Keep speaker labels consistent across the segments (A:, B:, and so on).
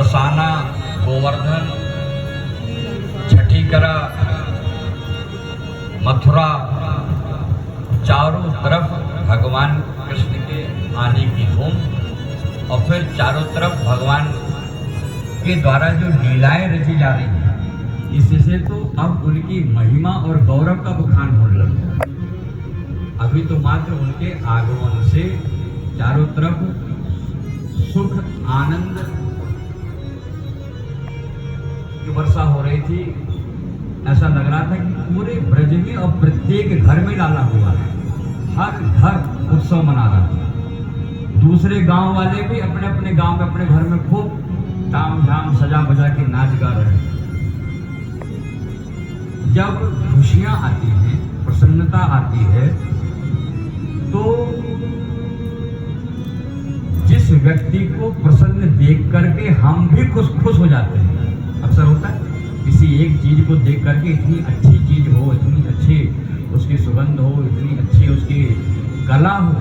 A: बरसाना, गोवर्धन, छठीकरा, मथुरा, चारों तरफ भगवान कृष्ण के आने की धूम और फिर चारों तरफ भगवान के द्वारा जो लीलाएं रची जा रही हैं, इससे तो अब उनकी महिमा और गौरव का बखान होने लगा। अभी तो मात्र उनके आगमन से चारों तरफ सुख आनंद की वर्षा हो रही थी। ऐसा लग रहा था कि पूरे ब्रज में और प्रत्येक घर में डाला हुआ है, हर घर उत्सव मना रहा था। दूसरे गांव वाले भी अपने अपने गांव में अपने घर में खूब ताम झाम सजा बजा के नाच गा रहे हैं। जब खुशियां आती हैं, प्रसन्नता आती है, तो जिस व्यक्ति को प्रसन्न देख करके हम भी खुश हो जाते हैं। अक्सर होता है किसी एक चीज को देख करके, इतनी अच्छी चीज हो, इतनी अच्छी उसकी सुगंध हो, इतनी अच्छी उसकी कला हो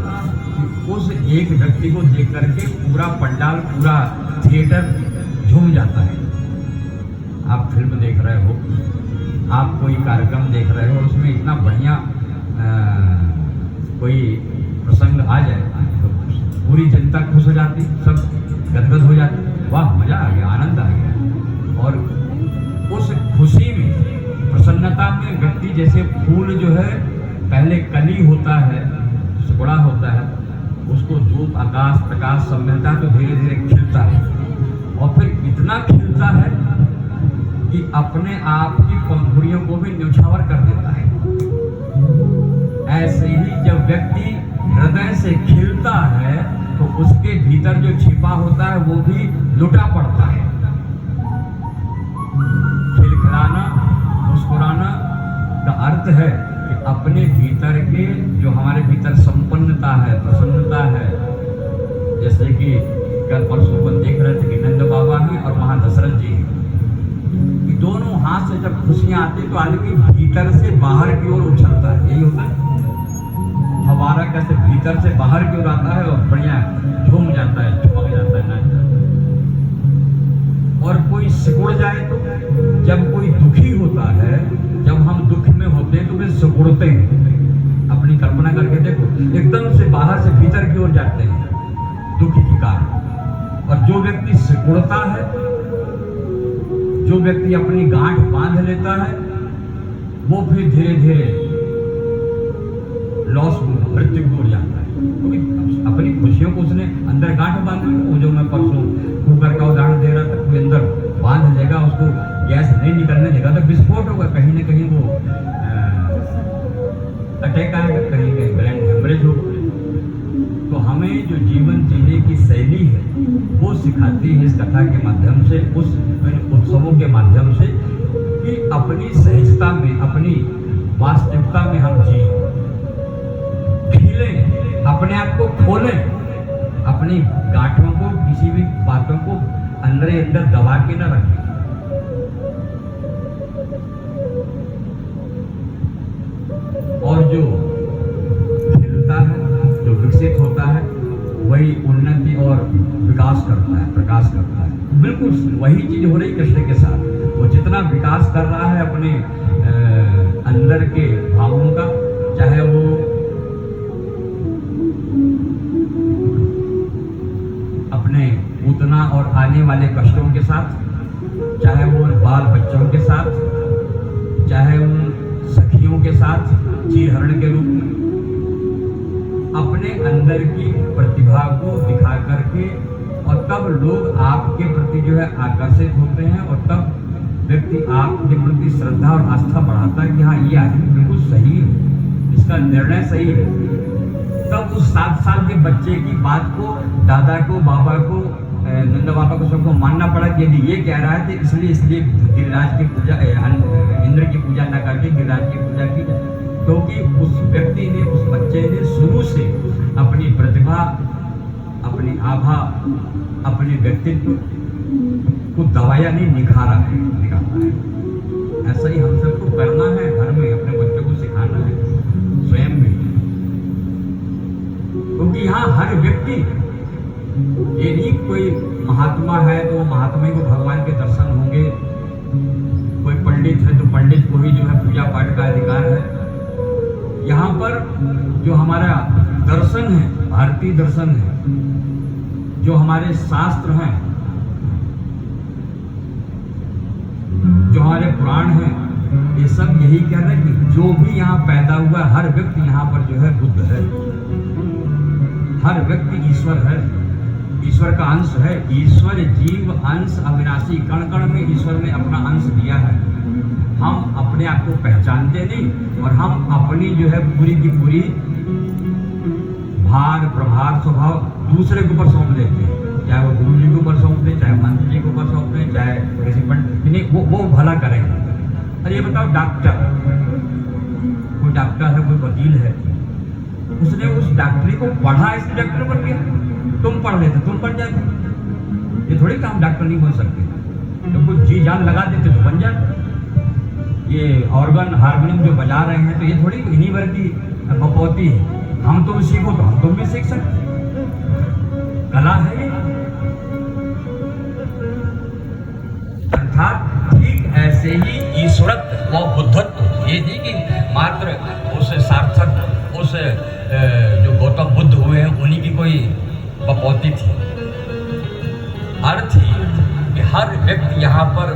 A: कि उस एक व्यक्ति को देख करके पूरा पंडाल, पूरा थिएटर झूम जाता है। आप फिल्म देख रहे हो, आप कोई कार्यक्रम देख रहे हो, उसमें इतना बढ़िया कोई प्रसंग आ जाए तो पूरी जनता खुश हो जाती, सब गदगद हो जाती, वाह मजा आ गया, आनंद आ गया। और उस खुशी में, प्रसन्नता में व्यक्ति जैसे फूल जो है पहले कली होता है, सुगड़ा होता है, उसको धूप आकाश प्रकाश सब मिलता है तो धीरे धीरे खिलता है और फिर इतना खिलता है कि अपने आप की पंखुड़ियों को भी न्यौछावर कर देता है। ऐसे ही जब व्यक्ति हृदय से खिलता है तो उसके भीतर जो छिपा होता है वो भी लुटा पड़ता है। खिलखिलाना, मुस्कुराना का अर्थ है कि अपने भीतर के जो हमारे भीतर संपन्नता है, प्रसन्नता है, जैसे कि कल परसों को देख रहे थे कि नंद बाबा हैं और वहां दशरथ जी हैं, दोनों हाथ से जब खुशियां आती तो आदमी भीतर से बाहर की ओर उछलता है। यही होता है, हमारा कैसे भीतर से बाहर की ओर आता है और बढ़िया झूम जाता है, चमक जाता है, नाच जाता है। और कोई सिकुड़ जाए तो, जब कोई दुखी होता है, जब हम दुख में होते हैं तो वे सिकुड़ते हैं। अपनी कल्पना करके देखो, एकदम से बाहर से भीतर की ओर जाते हैं दुखी के कारण। और जो व्यक्ति सिकुड़ता है, जो व्यक्ति अपनी गांठ बांध लेता है, वो फिर धीरे धीरे लॉस मृत्यु की ओर जाता है। क्योंकि अपनी खुशियों को उसने अंदर गांठ बांध ली। वो जो मैं परसों कुकर का उदाहरण दे रहा था, कोई अंदर बांध लेगा, उसको गैस नहीं निकलने देगा तो विस्फोट होगा, कहीं ना कहीं वो अटैक आएगा, कहीं कहीं ब्रेन हेमरेज होगा। तो हमें जो जीवन जीने की शैली है वो सिखाती है इस कथा के माध्यम से, उस उत्सवों के माध्यम से, कि अपनी सहजता में, अपनी वास्तविकता में हम जिए, खिलें, अपने आप को खोलें, अपनी गांठों को, किसी भी बातों को अंदर ही अंदर दबा के न रखें। और जो खिलता है, जो विकसित होता है, वही उन्नति और विकास करता है, प्रकाश करता है। बिल्कुल वही चीज हो रही कृष्ण के साथ। वो जितना विकास कर रहा है अपने अंदर के भावों का, चाहे वो अपने पूतना और आने वाले कष्टों के साथ, चाहे वो बाल बच्चों के साथ, चाहे उन सखियों के साथ चीरहरण के रूप में, अपने अंदर की प्रतिभा को दिखा करके, और तब लोग आपके प्रति जो है आकर्षित होते हैं, और तब व्यक्ति आपके प्रति श्रद्धा और आस्था बढ़ाता है कि हाँ ये आदमी बिल्कुल सही है, इसका निर्णय सही है। तब उस 7 साल के बच्चे की बात को दादा को, बाबा को, नंद बाबा को, सबको मानना पड़ा कि यदि ये कह रहा है तो इसलिए गिरिराज की पूजा, इंद्र की पूजा न करके गिरिराज की पूजा की जाए। क्योंकि उस व्यक्ति ने, उस बच्चे ने शुरू से अपनी प्रतिभा, अपनी आभा, अपने व्यक्तित्व को दबाया नहीं, निखारा है, निकाला है। ऐसा ही हम सबको करना है, घर में अपने बच्चों को सिखाना है, स्वयं में। क्योंकि यहाँ हर व्यक्ति ये नहीं कोई महात्मा है तो वो महात्मा को भगवान के दर्शन होंगे, कोई पंडित है तो पंडित को ही जो है पूजा पाठ का अधिकार है। यहाँ पर जो हमारा दर्शन है, भारतीय दर्शन है, जो हमारे शास्त्र हैं, जो हमारे पुराण हैं, ये सब यही कह रहे हैं कि जो भी यहाँ पैदा हुआ हर व्यक्ति यहाँ पर जो है बुद्ध है, हर व्यक्ति ईश्वर है, ईश्वर का अंश है। ईश्वर जीव अंश अविनाशी, कण कण में ईश्वर ने अपना अंश दिया है। हम अपने आप को पहचानते नहीं और हम अपनी जो है पूरी की पूरी भार प्रभार स्वभाव दूसरे के ऊपर सौंप देते हैं, चाहे वो गुरु जी के ऊपर सौंप दें, चाहे मंत्र जी के ऊपर सौंप दें, चाहे किसी पंडित, नहीं वो भला करेंगे। अरे ये बताओ, डॉक्टर, कोई डॉक्टर है, कोई वकील है, उसने उस डॉक्टरी को पढ़ा, इस डॉक्टर बन गया। तुम पढ़ लेते, तुम बन जाते। ये थोड़ी काम डॉक्टर नहीं बन सकते, तो कुछ जी जान लगा देते तो बन जाते। ये ऑर्गन हारमोनियम जो बजा रहे हैं तो ये थोड़ी इन्हीं भर की बपौती है। हम तुम सीखो तो हम तुम भी सीख सकते, कला है ये। अर्थात ठीक ऐसे ही ईश्वरत्व व बुद्धत्व, ये नहीं कि मात्र उस सार्थक उस जो गौतम बुद्ध हुए हैं उन्हीं की कोई बपौती थी। अर्थ ही कि हर व्यक्ति यहाँ पर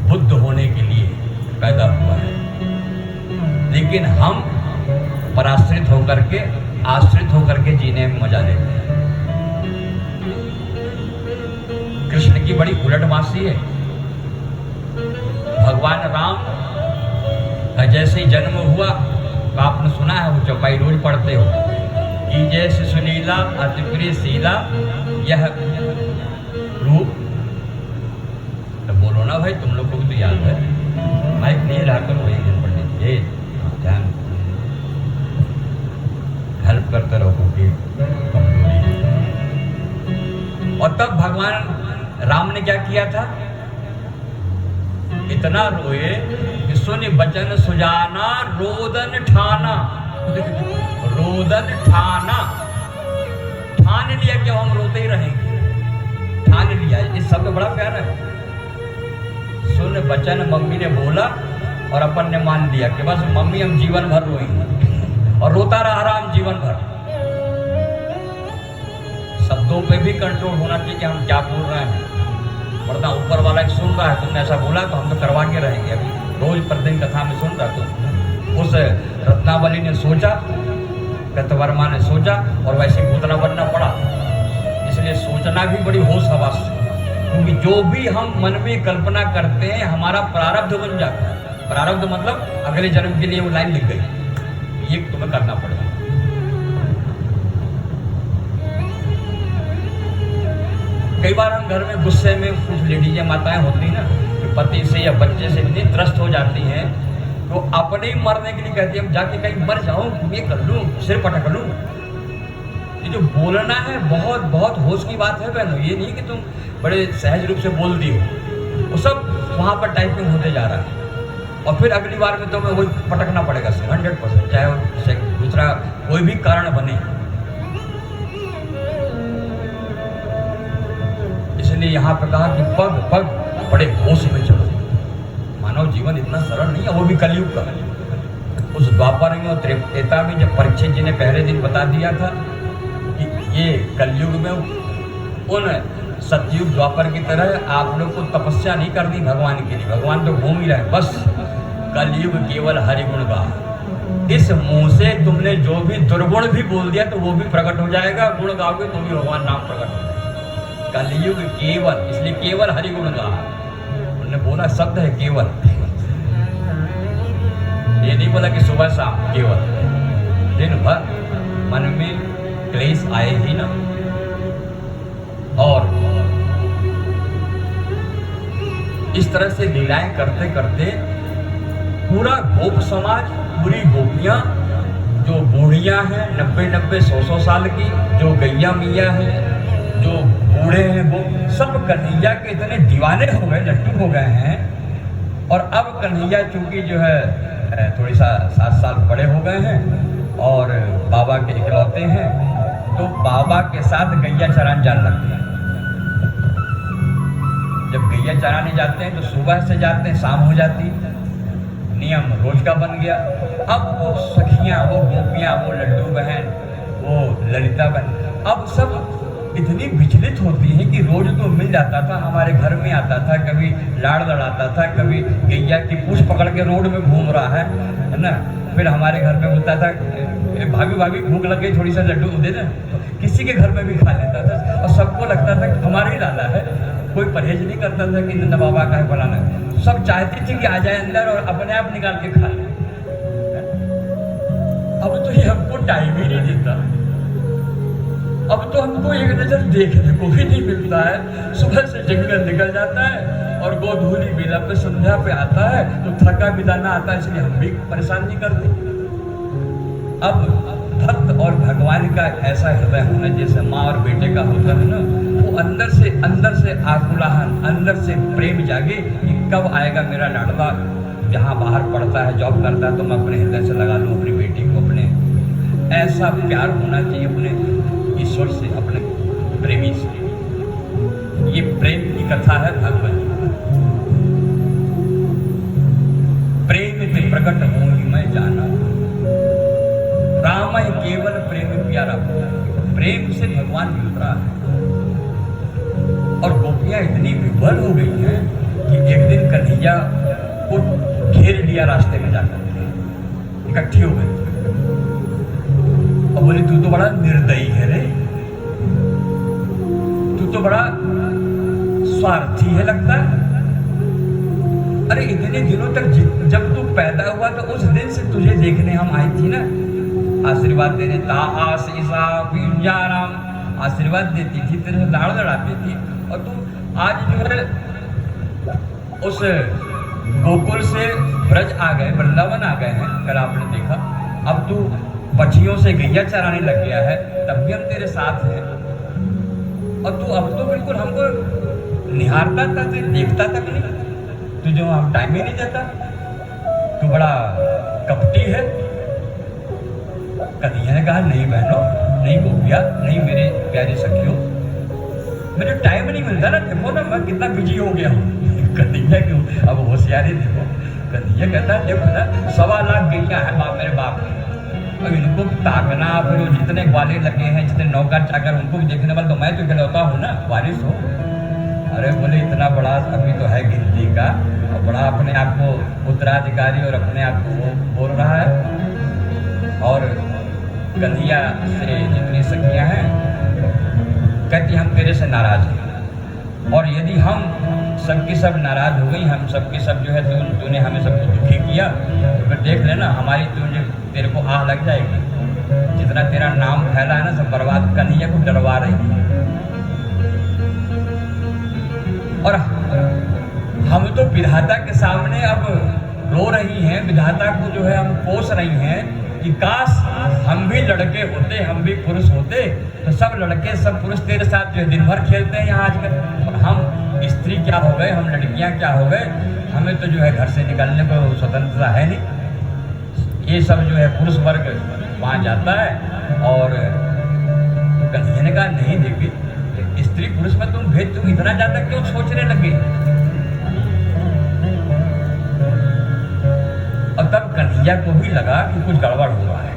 A: बुद्ध होने के लिए पैदा हुआ है, लेकिन हम पराश्रित होकर के, आश्रित होकर के जीने में मजा लेते हैं। कृष्ण की बड़ी उलटवासी है। भगवान राम का जैसे ही जन्म हुआ तो आपने सुना है, वो चौपाई रोज पढ़ते हो कि जैसे सुनीला अति प्रिय शीला यह रूप। तो बोलो ना भाई, तुम लोग को भी तो याद है। माइक नहीं लाकर वही दिन पंडित जी ध्यान हेल्प करते रहो क्योंकि कमजोरी। और तब भगवान राम ने क्या किया था, इतना रोए कि सुन बचन सुजाना रोदन ठाना। रोदन ठाना, ठान लिया कि हम रोते ही रहेंगे, ठान लिया। इस शब्द बड़ा प्यारा है। सुन बचन मम्मी ने बोला और अपन ने मान लिया कि बस मम्मी हम जीवन भर रोएंगे, और रोता रहा राम जीवन भर। शब्दों पे भी कंट्रोल होना चाहिए कि हम क्या बोल रहे हैं, वरना ऊपर वाला एक सुन रहा है, तुमने ऐसा बोला तो हम तो करवा के रहेंगे। अभी रोज प्रतिदिन कथा में सुन रहा तो उस रत्नावली ने सोचा, कृतवर्मा ने सोचा और वैसे भूतना बनना पड़ा। इसलिए सोचना भी बड़ी होश हवास से, क्योंकि जो भी हम मन में कल्पना करते हैं हमारा प्रारब्ध बन जाता है। प्रारब्ध मतलब अगले जन्म के लिए वो लाइन लिख गई, ये तुम्हें करना पड़ेगा। कई बार हम घर में गुस्से में कुछ लेडीजें माताएं होती ना, कि पति से या बच्चे से इतनी त्रस्त हो जाती हैं तो अपने ही मरने के लिए कहती है, जाके कहीं मर जाऊं, ये कर लूं, सिर पटक लूं। ये जो बोलना है बहुत बहुत होश की बात है बहनों। ये नहीं कि तुम बड़े सहज रूप से बोल दी हो, वो सब वहाँ पर टाइपिंग होते जा रहा है। और फिर अगली बार में तुम्हें वही पटकना पड़ेगा 100%, चाहे वो दूसरा कोई भी कारण बने। इसलिए यहाँ पर कहा कि पग पग बड़े होश में चलो। मानव जीवन इतना सरल नहीं है, वो भी कलयुग का। उस द्वापर में और त्रेता में जब परीक्षित जी ने पहले दिन बता दिया था कि ये कलयुग में उन सतयुग द्वापर की तरह आप लोग को तपस्या नहीं करनी भगवान के लिए, भगवान तो घूम ही रहे, बस कलयुग केवल हरिगुण गा। इस मुंह से तुमने जो भी दुर्गुण भी बोल दिया तो वो भी प्रकट हो जाएगा, गुण गाओगे तो भी भगवान नाम प्रकट हो जाएगा। कलयुग केवल, इसलिए केवल हरिगुण गा। उन्होंने बोला शब्द है केवल, ये नहीं बोला कि सुबह शाम, केवल दिन भर मन में क्लेश आए ही ना। और इस तरह से लीलाएं करते करते पूरा गोप समाज, पूरी गोपियां जो बूढ़ियां हैं 90-90, 100-100 साल की, जो गैया मियाँ हैं, जो बूढ़े हैं, वो सब कन्हैया के इतने दीवाने हो गए, लट्टू हो गए हैं। और अब कन्हैया चूंकि जो है थोड़ी सा 7 साल बड़े हो गए हैं और बाबा के इकलौते हैं, तो बाबा के साथ गैया चराने जाने लगते हैं। जब गैया चराने जाते हैं तो सुबह से जाते हैं, शाम हो जाती, नियम रोज का बन गया। अब वो सखियाँ, वो गोपियाँ, वो लड्डू बहन, वो ललिता बहन अब सब इतनी विचलित होती हैं कि रोज तो मिल जाता था, हमारे घर में आता था, कभी लाड़ लड़ाता था, कभी गैया की पूंछ पकड़ के रोड में घूम रहा है ना। फिर हमारे घर में बोलता था भाभी भाभी भूख लग गई, थोड़ी सा लड्डू दे दें, तो किसी के घर में भी खा लेता था और सबको लगता था कि हमारा ही लाला है। कोई परहेज नहीं करता था कि नंदा बाबा का है बनाना, सब चाहते थे कि आ जाए अंदर और अपने आप निकाल के खा ले। अब तो ये हमको टाइम ही नहीं देता, अब तो हमको एक नजर देखने को भी नहीं मिलता है। सुबह से जंगल निकल जाता है और गोधूली बेला पे संध्या पे आता है तो थका बिताना आता है, इसलिए हम भी परेशान नहीं करते। अब भक्त और भगवान का ऐसा हृदय होना जैसे माँ और बेटे का होता है ना, वो अंदर से आकुलाहन, अंदर से प्रेम जागे कि कब आएगा मेरा लाडला, जहाँ बाहर पढ़ता है, जॉब करता है, तो मैं अपने हृदय से लगा लूँ अपनी बेटी को। अपने ऐसा प्यार होना चाहिए अपने ईश्वर से, अपने प्रेमी से। ये प्रेम की कथा है भगवत। प्रेम से प्रकट हूँ ही मैं जाना, राम ही केवल प्रेम प्यारा। प्रेम से भगवान मिल रहा है। और गोपियां इतनी विभल हो गई हैं कि एक दिन कन्हैया को घेर लिया रास्ते में जाकर, इकट्ठी हो गई और बोली तू तो बड़ा निर्दयी है रे, तू तो बड़ा स्वार्थी है लगता है। अरे इतने दिनों तक जब तू पैदा हुआ तो उस दिन से तुझे देखने हम आई थी ना, आशीर्वाद देने, ता आशीषा विंजाराम, आशीर्वाद देती थी, तेरे से लाड़ लड़ाती थी। और तू आज जो है उस गोकुल से ब्रज आ गए, वृंदावन आ गए हैं, कल आपने देखा। अब तू पक्षियों से गैया चराने लग गया है, तब भी हम तेरे साथ हैं। और तू अब तो बिल्कुल हमको निहारता तक, देखता तक नहीं, तुझे हम टाइम ही नहीं देता, तू बड़ा कपटी है। कन्हैया ने कहा नहीं बहनों, नहीं गोपिया, नहीं मेरे प्यारे सखियों, मुझे टाइम नहीं मिलता ना, देखो ना मैं कितना बिजी हो गया हूँ। कन्हैया क्यों, अब होशियारी देखो। कन्हैया कहता है देखो ना 1.25 लाख गैया है बाप मेरे बाप ने, अब इनको ताकना, फिर जितने ग्वाले लगे हैं, जितने नौकर चाकर, उनको भी देखने वाला तो मैं तो खिलौता हूँ ना, वारिस हो। अरे बोले इतना बड़ा अभी तो है गिनती का, और बड़ा अपने आप को उत्तराधिकारी और अपने आप को वो बोल रहा है। और कन्हैया से जितनी सखियां हैं कहती हम तेरे से नाराज हैं, और यदि हम सबकी सब नाराज हो गई, हम सबके सब जो है तूने हमें सबको दुखी किया, तो फिर देख लेना हमारी तेरे को आह लग जाएगी। जितना तेरा नाम फैला है ना सब बर्बाद। कन्हैया को डरवा रही और हम तो विधाता के सामने अब रो रही हैं, विधाता को जो है हम कोस रही हैं कि काश हम भी लड़के होते, हम भी पुरुष होते, तो सब लड़के सब पुरुष तेरे साथ जो है दिन भर खेलते हैं यहाँ आजकल, और हम स्त्री क्या हो गए, हम लड़कियाँ क्या हो गए, हमें तो जो है घर से निकलने को स्वतंत्रता है नहीं। ये सब जो है पुरुष वर्ग वहाँ जाता है। और कन्हैया ने कहा नहीं देखी, स्त्री पुरुष में तुम भेद तुम इतना ज्यादा क्यों सोचने लगे। और तब कन्हैया को भी लगा कि कुछ गड़बड़ हुआ है।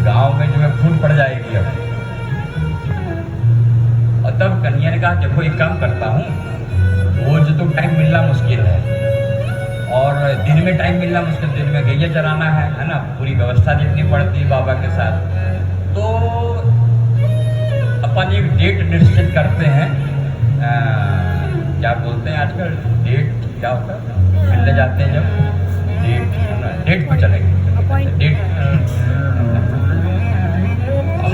A: गांव में जो है फूट पड़ जाएगी अब। और तब कन्हैया ने कहा देखो एक काम करता हूँ, रोज तो टाइम मिलना मुश्किल है और दिन में टाइम मिलना मुश्किल, दिन में गैया चराना है ना, पूरी व्यवस्था देखनी पड़ती है बाबा के साथ। तो अपन एक डेट निश्चित करते हैं, क्या बोलते हैं आजकल, डेट क्या होता है, मिलने जाते हैं जब डेट पे चलेंगे, डेट।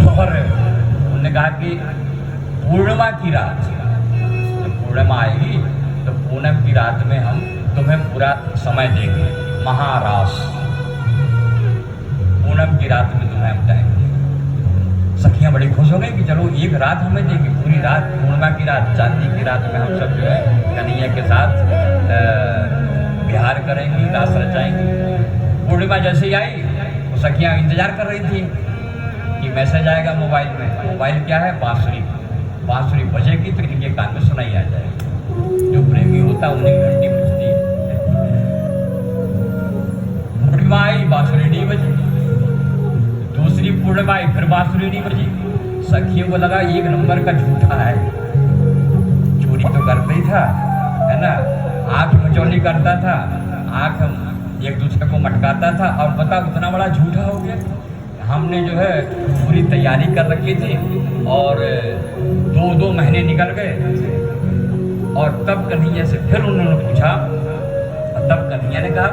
A: और उन्होंने कहा कि पूर्णिमा की रात, जब पूर्णिमा आएगी तो पूनम की रात में हम तुम्हें पूरा समय देंगे, महारास पूनम की रात में तुम्हें हम जाएंगे। सखियाँ बड़ी खुश हो गई कि चलो एक रात हमें देगी, पूरी रात, पूर्णिमा की रात, चांदी की रात में हम सब जो है कन्हैया के साथ विहार करेंगी, रास रचाएंगी। पूर्णिमा जैसे ही आई वो सखियाँ इंतजार कर रही थी कि मैसेज आएगा मोबाइल में। मोबाइल क्या है? बांसुरी। बांसुरी बजेगी तो इनके कान में सुनाई आ जाएगी। जो प्रेमी होता है उन्हें घंटी बजती है। पूर्णिमा आई, बांसुरी नहीं बजी। दूसरी पूर्णिमा आई, फिर बांसुरी नहीं बजी। सखियों को लगा एक नंबर का झूठा है, चोरी तो करता ही था, है ना, आंख मचौली करता था, आंख एक दूसरे को मटकाता था, और पता उतना बड़ा झूठा हो गया। हमने जो है पूरी तैयारी कर रखी थी और 2 महीने निकल गए। और तब कन्हैया से फिर उन्होंने पूछा, तब कन्हैया ने कहा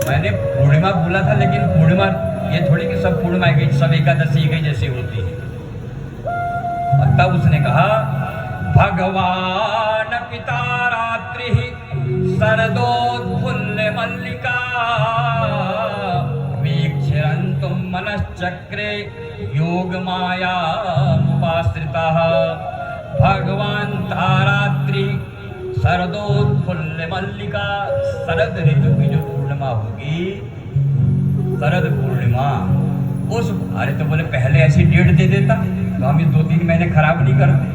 A: मैंने पूर्णिमा बोला था, लेकिन पूर्णिमा ये थोड़ी कि सब पूर्णिमा की सब एकादशी एक ही जैसी होती है। और तब उसने कहा भगवान पिता रात्रि शरदोत्फुल्ल मल्लिका वीक्षरन्तुम मनश्चक्रे योग माया उपाश्रिता। भगवान तारात्रि शरदोत्फुल्ल मल्लिका। शरद ऋतु की जो पूर्णिमा होगी, शरद पूर्णिमा, उस, अरे तो बोले पहले ऐसी डेट दे देता तो हम ये 2-3 महीने खराब नहीं करते।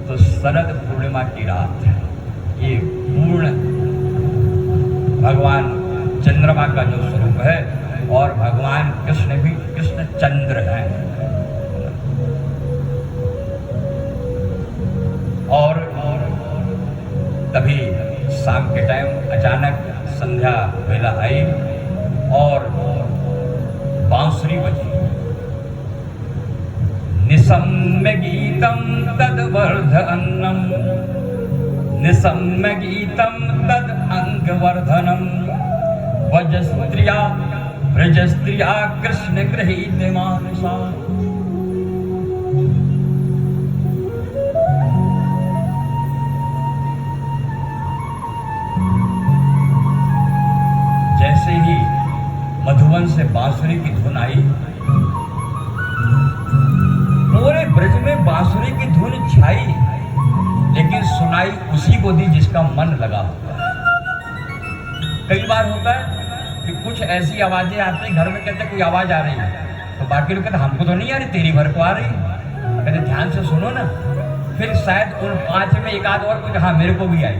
A: तो शरद पूर्णिमा की रात, ये पूर्ण भगवान चंद्रमा का जो स्वरूप है, और भगवान कृष्ण भी कृष्ण चंद्र है। और तभी शाम के टाइम अचानक संध्या वेला आई और बांसुरी बजी। निसम्य गीतम तद वर्धनम, निसम्य गीतम तद अंग वर्धनम, व्रजस्त्रिया कृष्ण गृहीत मानसा। जैसे ही मधुबन से बांसुरी की धुन आई, पूरे ब्रज में बांसुरी की धुन छाई, लेकिन सुनाई उसी को दी जिसका मन लगा होता है। कई बार होता है कि कुछ ऐसी आवाजें आती हैं, घर में कहते हैं कोई आवाज आ रही है, तो बाकी लोग कहते हमको तो नहीं आ रही, तेरी भर को आ रही है। कहते ध्यान से सुनो ना, फिर शायद उन 5 में एक आध और कुछ, हाँ मेरे को भी आई।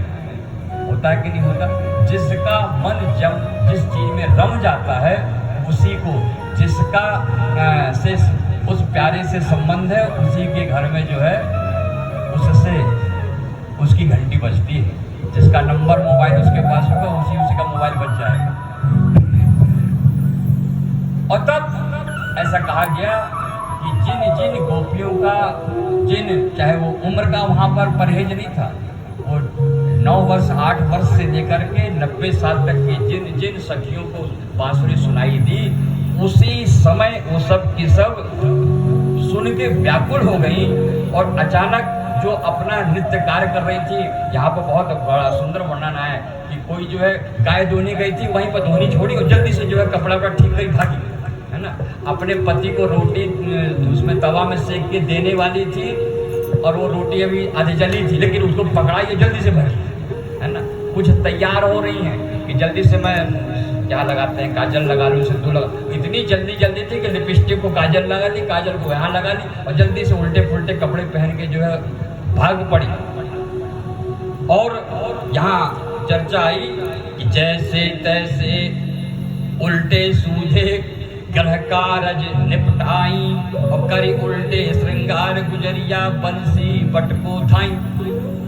A: होता है कि नहीं होता? जिसका मन जब जिस चीज में रम जाता है, उसी को, जिसका से उस प्यारे से संबंध है, उसी के घर में जो है उससे उसकी घंटी बजती है। जिसका नंबर मोबाइल उसके पास होगा, उसी का मोबाइल बज जाएगा। और तब ऐसा कहा गया कि जिन जिन गोपियों का, जिन चाहे वो उम्र का वहाँ पर परहेज नहीं था, वो 9 वर्ष 8 वर्ष से लेकर के 90 साल तक की जिन जिन सखियों को बांसुरी सुनाई दी, उसी समय वो सब की सब सुन के व्याकुल हो गई। और अचानक जो अपना नृत्य कार्य कर रही थी, यहाँ पर बहुत बड़ा सुंदर वर्णन है कि कोई जो है गाय धोने गई थी, वहीं पर धोनी छोड़ी और जल्दी से जो है कपड़ा ठीक कर भागी, है ना। अपने पति को रोटी उसमें तवा में सेक के देने वाली थी, और वो रोटी अभी आधी जली थी, लेकिन उसको पकड़ाई जल्दी से भरी, है ना। कुछ तैयार हो रही हैं कि जल्दी से मैं क्या लगाते हैं, काजल लगा लूँ, सिंदूर लगा। इतनी जल्दी थी कि लिपस्टिक को काजल लगा ली, काजल को यहाँ लगा ली, और जल्दी से उल्टे पुल्टे कपड़े पहन के जो है भाग पड़ी। और यहाँ चर्चा आई कि जैसे तैसे उल्टे सूझे ग्रह कारज निपटाई, और करी उल्टे श्रृंगार गुजरिया बंसी पटको थाई।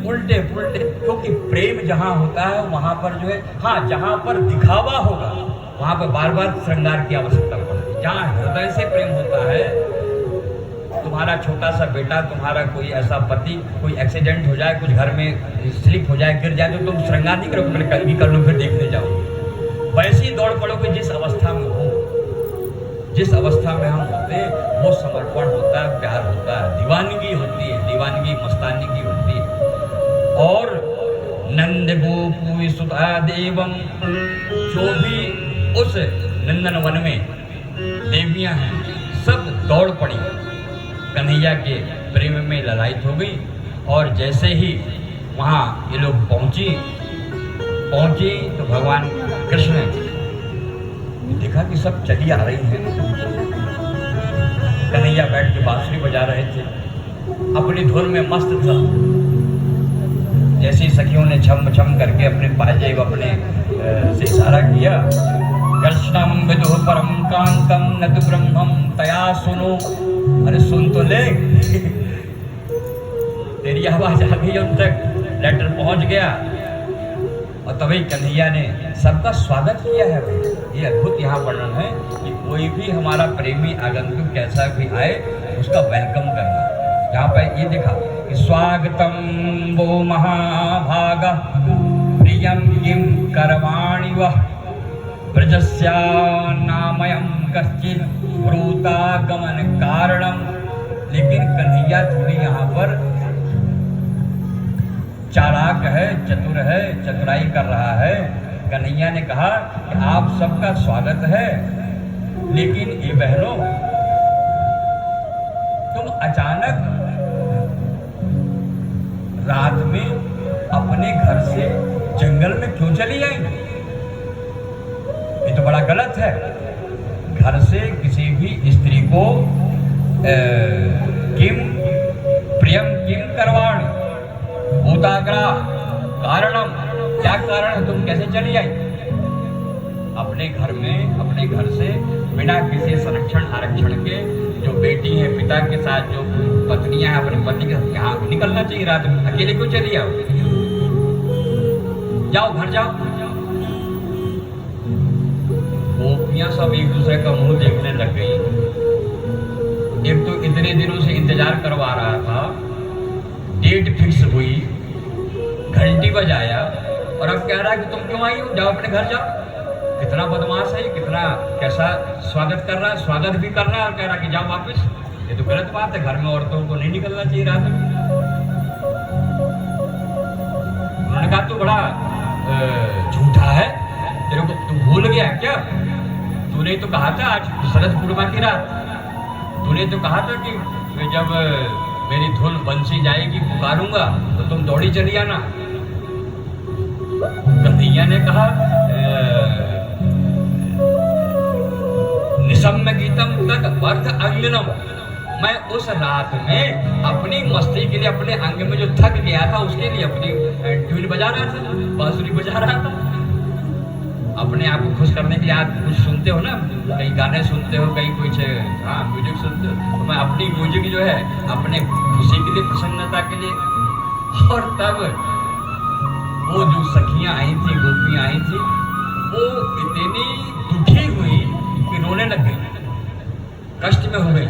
A: उल्टे पुल्टे, क्योंकि प्रेम जहाँ होता है वहाँ पर जो है, हाँ जहाँ पर दिखावा होगा वहाँ पर बार बार श्रृंगार की आवश्यकता पड़ती है। जहाँ हृदय से प्रेम होता है, तुम्हारा छोटा सा बेटा, तुम्हारा कोई ऐसा पति, कोई एक्सीडेंट हो जाए, कुछ घर में स्लिप हो जाए, गिर जाए, तो तुम श्रृंगार नहीं करोगे, पहले कल भी कर लो फिर देखने जाओ। वैसे ही दौड़ पड़ोगे जिस अवस्था में हो, जिस अवस्था में हम होते हैं वो समर्पण होता है, प्यार होता है, दीवानगी होती है, दीवानगी मस्तानगी होती है। और नंद गोपु सुधा देवम, जो भी उस नंदन वन में देवियां हैं, सब दौड़ पड़ी, कन्हैया के प्रेम में ललायित हो गई। और जैसे ही वहाँ ये लोग पहुँची तो भगवान कृष्ण देखा कि सब चली आ रही हैं, कन्हैया बैठ के बांसुरी बजा रहे थे, अपनी धुन में मस्त था। जैसी सखियों ने छम छम करके अपने पाजेब अपने से इशारा किया, कृष्णम विदुः परम कांतम नतु ब्रह्मम तया सुनो। अरे सुन तो ले तेरी आवाज आ गई उन तक, लेटर पहुंच गया। और तभी कन्हैया ने सबका स्वागत किया है। ये अद्भुत यहाँ वर्णन है कि कोई भी हमारा प्रेमी आगंतुक कैसा भी आए उसका वेलकम करना। यहाँ पर ये देखा कि स्वागतम वो महाभागा प्रियम किम करवाणि वह ब्रजस्या नामयम कश्चित् ब्रूतागमन कारणम। लेकिन कन्हैया थोड़ी यहाँ पर चालाक है, चतुर है, चतुराई कर रहा है। कन्हैया ने कहा कि आप सबका स्वागत है, लेकिन ये बहनों तुम अचानक रात में अपने घर से जंगल में क्यों चली आई? ये तो बड़ा गलत है। घर से किसी भी स्त्री को किम प्रियम किम करवाणी भूताग्रा कारणम, क्या कारण है, तुम कैसे चली आई? अपने घर में, अपने घर से बिना किसी संरक्षण आरक्षण के जो बेटी है पिता के साथ, जो पत्नियां हैं अपने पति के साथ, क्या निकलना चाहिए रात में? अकेले क्यों चली आओ? जाओ घर जाओ। गोपियां सब एक दूसरे का मुंह देखने लग गई। एक तो इतने दिनों से इंतजार करवा रहा था, डेट फिक्स हुई, घंटी बजाया, और अब कह रहा है कि तुम क्यों आई हो, जाओ अपने घर जाओ। कितना बदमाश है, कितना कैसा स्वागत कर रहा है, स्वागत भी कर रहा है और कह रहा है कि जाओ वापस। ये तो गलत बात है, घर में औरतों को नहीं निकलना चाहिए रात में। उन्होंने कहा तू बड़ा झूठा है, तेरे को तू भूल गया क्या? तूने तो कहा था आज शरद पूर्णिमा की रात, तूने तो कहा था कि जब मेरी धुन बंसी जाएगी पुकारूंगा तो तुम दौड़ी चली आना। कन्हैया ने कहा निशम्य गीतम तक वर्थ अंगनम। मैं उस रात में अपनी मस्ती के लिए, अपने अंग में जो थक गया था उसके लिए अपनी ट्यून बजा रहा था, बांसुरी बजा रहा था। अपने आप को खुश करने के लिए आप कुछ सुनते हो ना, कहीं गाने सुनते हो, कहीं कुछ म्यूजिक सुनते हो। तो मैं अपनी म्यूजिक जो है अपने खुशी के लिए, प्रसन्नता के लिए। और तब वो जो सखियां आई थी, गोपियां आई थी, वो इतनी दुखी हुई कि रोने लग गई, कष्ट में हो गई।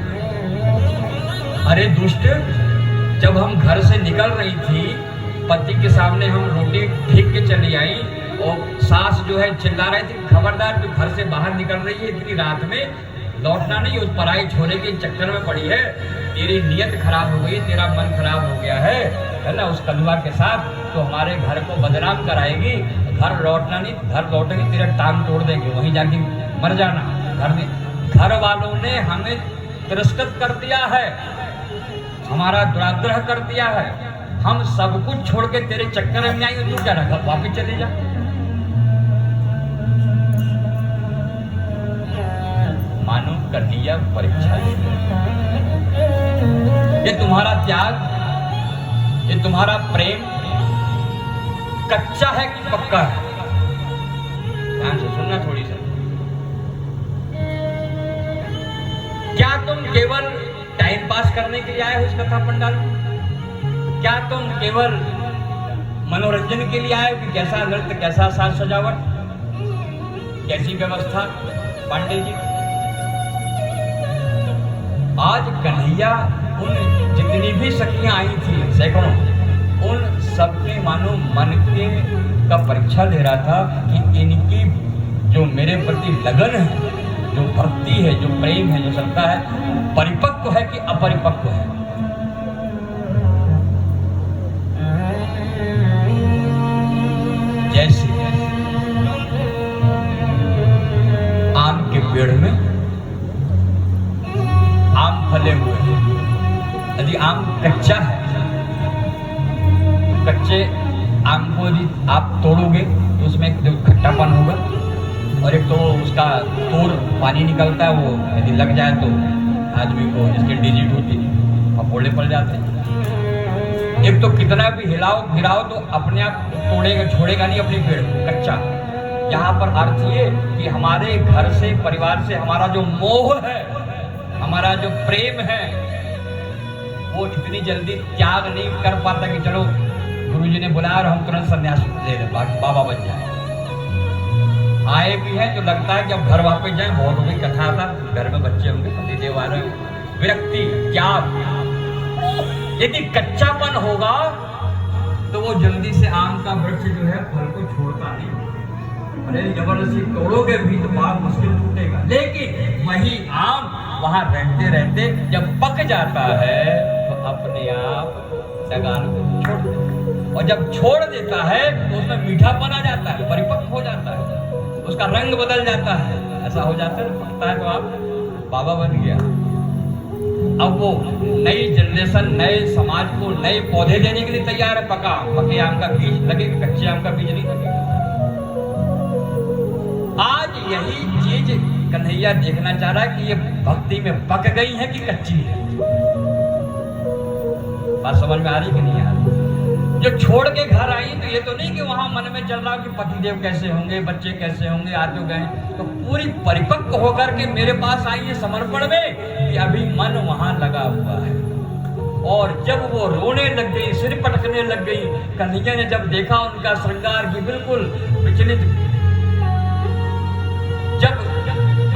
A: अरे दुष्ट, जब हम घर से निकल रही थी, पति के सामने हम रोटी फेंक के चली आई और सास जो है चिल्ला रही थी खबरदार तू घर से बाहर निकल रही है इतनी रात में, लौटना नहीं, उस पराई छोरे के चक्कर में पड़ी है, तेरी नीयत खराब हो गई, तेरा मन खराब हो गया है ना, उस कलुआ के साथ तो हमारे घर को बदनाम कराएगी, घर लौटना नहीं, घर लौटेगी तेरा टांग तोड़ देंगे, वहीं जाके मर जाना। घर वालों ने हमें तिरस्कृत कर दिया है, हमारा दुराग्रह कर दिया है, हम सब कुछ छोड़ के तेरे चक्कर में आई, तू क्या रखा, वापिस चले जा। मानो कन्हैया परीक्षा, ये तुम्हारा त्याग, ये तुम्हारा प्रेम कच्चा है कि पक्का है? ध्यान से सुनना थोड़ी सा। क्या तुम केवल टाइम पास करने के लिए आए हो इस कथा पंडाल में? क्या तुम केवल मनोरंजन के लिए आए हो कि कैसा नृत्य, कैसा साज सजावट, कैसी व्यवस्था? पांडे जी, आज कन्हैया उन जितनी भी सखियां आई थी सैकड़ों, उन सबके मानो मन के का परीक्षा ले रहा था कि इनकी जो मेरे प्रति लगन है, जो भक्ति है, जो प्रेम है, जो श्रद्धा है, परिपक्व है कि अपरिपक्व है। जैसे आम के पेड़ में आम फले हुए हैं, यदि आम कच्चा है, कच्चे आम को यदि आप तोड़ोगे तो उसमें एक खट्टापन होगा, और एक तो उसका तोड़ पानी निकलता है, वो यदि लग जाए तो आदमी को जिसके डिजिट होती फपोले पड़ जाते हैं। एक तो कितना भी हिलाओ गिराओ तो अपने आप तोड़ेगा छोड़ेगा नहीं अपनी पेड़ को कच्चा। यहाँ पर अर्थ ये कि हमारे घर से परिवार से हमारा जो मोह है, हमारा जो प्रेम है, वो इतनी जल्दी त्याग नहीं कर पाता कि चलो गुरुजी ने बुलाया और हम तुरंत संन्यास ले लें बाबा बन जाए। आए भी हैं तो लगता है कि अब घर वापस जाए, बहुत हो गई कथा था, घर में बच्चे होंगे, पतिदेव आ रहे हो, विरक्ति त्याग। यदि कच्चापन होगा तो वो जल्दी से आम का वृक्ष जो है फल को छोड़ता नहीं। अरे जबरदस्ती तोड़ोगे भी तो बाग मुश्किल टूटेगा, लेकिन वही आम वहां रहते रहते जब पक जाता है तो अपने आप डगान को छोड़ देता, और जब छोड़ देता है तो उसमें मीठापन आ जाता है, परिपक्व हो जाता है, उसका रंग बदल जाता है। ऐसा हो जाता है, पकता है तो आप बाबा बन गया। अब वो नई जनरेशन नए समाज को नए पौधे देने के लिए तैयार है। पके आम का बीज लगेगा, कच्चे आम का बीज नहीं लगेगा। आज यही चीज कन्हैया देखना चाह रहा है कि ये भक्ति में पक गई है कि कच्ची है। बात समझ में आ रही कि नहीं आ रही? जो छोड़ के घर आई तो ये तो नहीं कि वहां मन में चल रहा कि पतिदेव कैसे होंगे, बच्चे कैसे होंगे, आ तो गए, तो पूरी परिपक्व होकर के मेरे पास आई है समर्पण में कि अभी मन वहां लगा हुआ है। और जब वो रोने लग गई, सिर पटकने लग गई, कन्हैया ने जब देखा उनका श्रृंगार की बिल्कुल विचलित। जब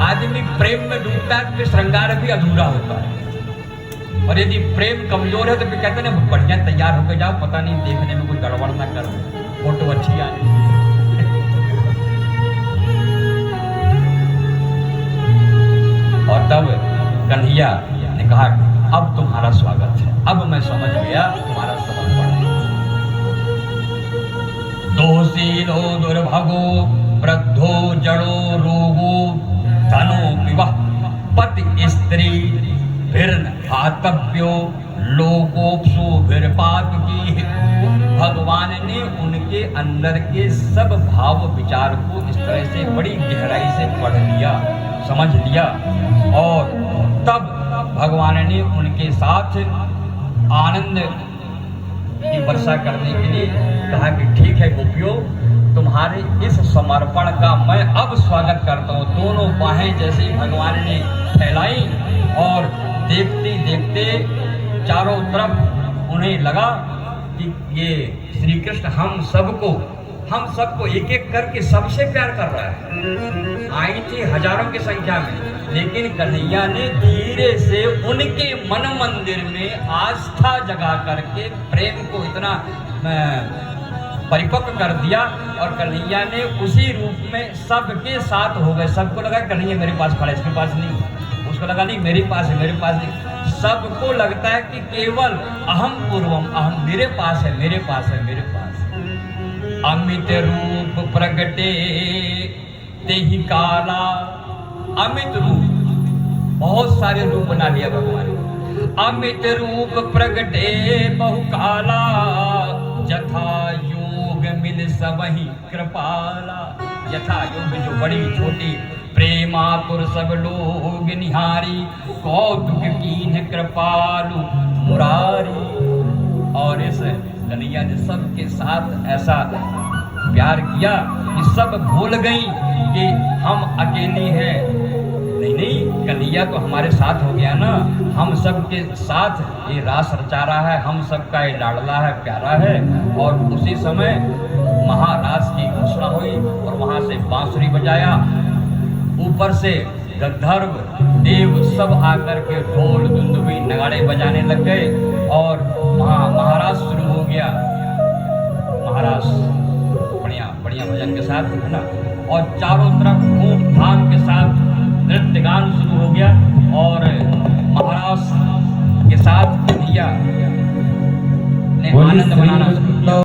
A: आदमी प्रेम में डूबता है तो श्रृंगार भी अधूरा होता है, और यदि प्रेम कमजोर है तो फिर कहते हैं ना बढ़िया तैयार होकर जाओ, पता नहीं देखने में कोई गड़बड़ ना कर, फोटो अच्छी आ रही। और तब कन्हैया ने कहा अब तुम्हारा स्वागत है, अब मैं समझ गया तुम्हारा समर्पण है। दोषीलो दुर्भगो वृद्धो जड़ो रोगो धनो विवाह पति स्त्री हातव्यो लोकोपसो की। भगवान ने उनके अंदर के सब भाव विचार को इस तरह से बड़ी गहराई से पढ़ लिया, समझ लिया, और तब भगवान ने उनके साथ आनंद की वर्षा करने के लिए कहा कि ठीक है गोपियों, तुम्हारे इस समर्पण का मैं अब स्वागत करता हूँ। दोनों बाहें जैसे ही भगवान ने फैलाई और देखते देखते चारों तरफ उन्हें लगा कि ये श्री कृष्ण हम सबको एक एक करके सबसे प्यार कर रहा है। आई थी हजारों की संख्या में, लेकिन कन्हैया ने धीरे से उनके मन मंदिर में आस्था जगा करके प्रेम को इतना परिपक्व कर दिया, और कन्हैया ने उसी रूप में सबके साथ हो गए। सबको लगा कन्हैया मेरे पास खड़ा है, इसके पास नहीं, उसको लगा नहीं मेरे पास है, मेरे पास नहीं। सबको लगता है कि केवल अहम पूर्वम, अहम मेरे पास है, मेरे पास है, मेरे पास है। अमित रूप प्रगटे तेहि काला, अमित रूप, बहुत सारे रूप बना लिया भगवान ने। अमित रूप प्रगटे बहु काला, जथा योग मिल सबहि कृपाला। यथा योग जो बड़ी छोटी प्रेमातुर सब लोग निहारी, कौतुक कीन्ह कृपालु मुरारी। और इस कन्हैया ने सबके साथ ऐसा प्यार किया कि सब भूल गई कि हम अकेली हैं। नहीं, कन्हैया तो हमारे साथ हो गया ना, हम सबके साथ ये रास रचा रहा है, हम सबका ये लाडला है, प्यारा है। और उसी समय महारास की घोषणा हुई और वहां से बांसुरी बजाया, ऊपर से गंधर्व देव सब आकर के ढोल दुंदुभी नगाड़े बजाने लग गए, और वहाँ महारास शुरू हो गया। महारास बढ़िया बढ़िया भजन के साथ है ना, और चारों तरफ धूमधाम के साथ नृत्य गान शुरू हो गया, और महाराज के साथ कन्हैया ने आनंद मनाना